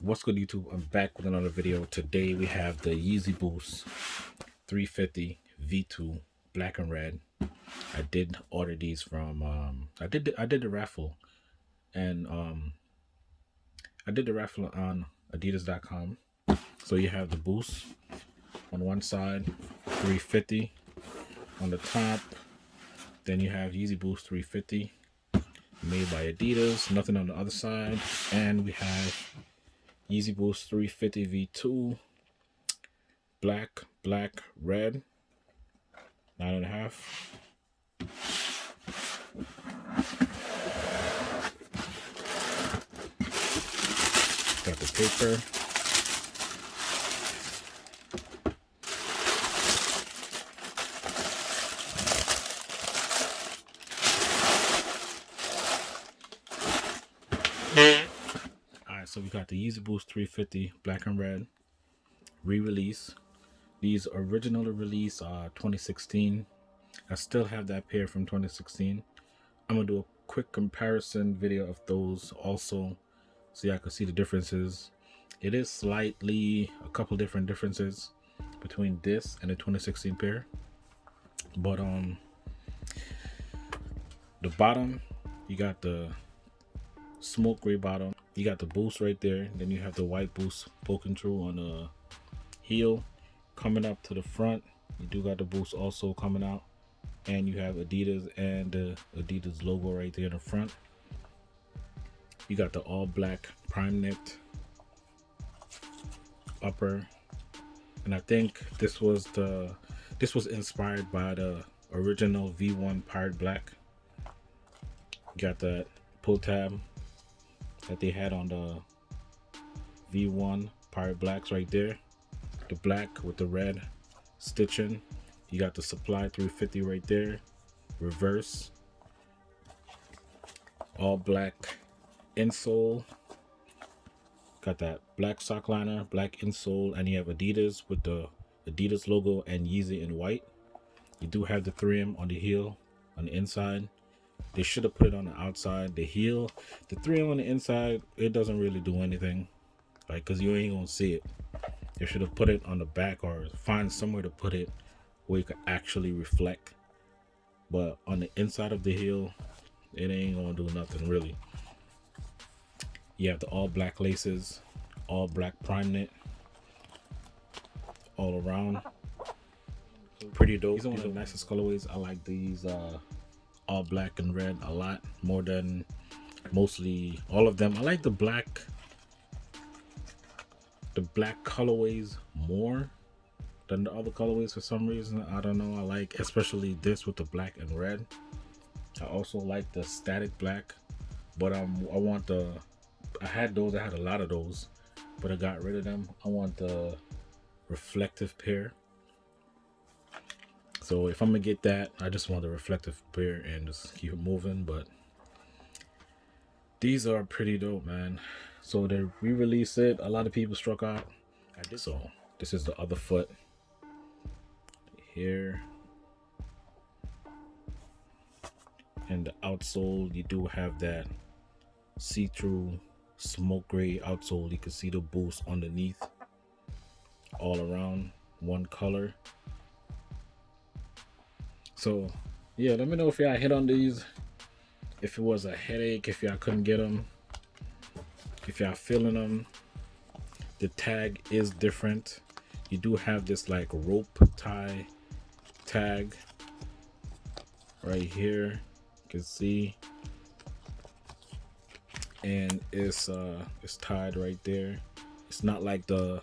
What's good, YouTube? I'm back with another video. Today we have the Yeezy Boost 350 V2 black and red. I did order these from I did the raffle, and I did the raffle on adidas.com. So you have the Boost on one side, 350 on the top. Then you have Yeezy Boost 350 made by Adidas, nothing on the other side. And we have Yeezy Boost 350 V2 black, red, 9.5. Got the paper. Alright, so we got the Yeezy Boost 350 black and red re-release. These originally released 2016. I still have that pair from 2016. I'm gonna do a quick comparison video of those also, so y'all can see the differences. It is slightly a couple different differences between this and the 2016 pair, but the bottom, you got the smoke gray bottom, you got the Boost right there, then you have the white Boost poking through on the heel. Coming up to the front, you do got the Boost also coming out, and you have Adidas and the Adidas logo right there in the front. You got the all black prime knit upper, and I think this was inspired by the original V1 Pirate Black. You got that pull tab that they had on the V1 Pirate Blacks right there, the black with the red stitching. You got the Supply 350 right there, reverse, all black insole. Got that black sock liner, black insole, and you have Adidas with the Adidas logo and Yeezy in white. You do have the 3M on the heel on the inside. They should have put it on the outside. The heel, the 3M on the inside, it doesn't really do anything, like, because you ain't gonna see it. They should have put it on the back, or find somewhere to put it where you could actually reflect. But on the inside of the heel, it ain't gonna do nothing really. You have the all black laces, all black prime knit all around. Pretty dope. These are one of the nicest colorways. I like these all black and red a lot more than mostly all of them. I like the black colorways more than the other colorways for some reason. I don't know. I like especially this with the black and red. I also like the static black, but I want the, I had those, I had a lot of those, but I got rid of them. I want the reflective pair. So if I'm gonna get that, I just want the reflective pair and just keep it moving. But these are pretty dope, man. So they re-released it. A lot of people struck out. I did. So this is the other foot here, and the outsole, you do have that see-through smoke gray outsole. You can see the Boost underneath, all around one color. So yeah, let me know if y'all hit on these, if it was a headache, if y'all couldn't get them, if y'all feeling them. The tag is different. You do have this like rope tie tag right here, you can see, and it's tied right there. It's not like the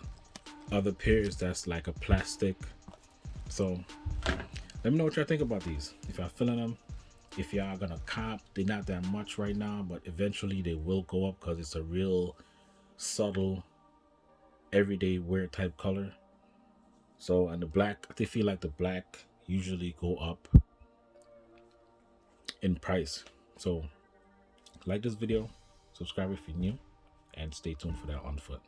other pairs that's like a plastic. So let me know what y'all think about these, if y'all feeling them, if y'all gonna cop. They're not that much right now, but eventually they will go up because it's a real subtle everyday wear type color. So, and the black, they feel like the black usually go up in price. So like this video, subscribe if you're new, and stay tuned for that on foot.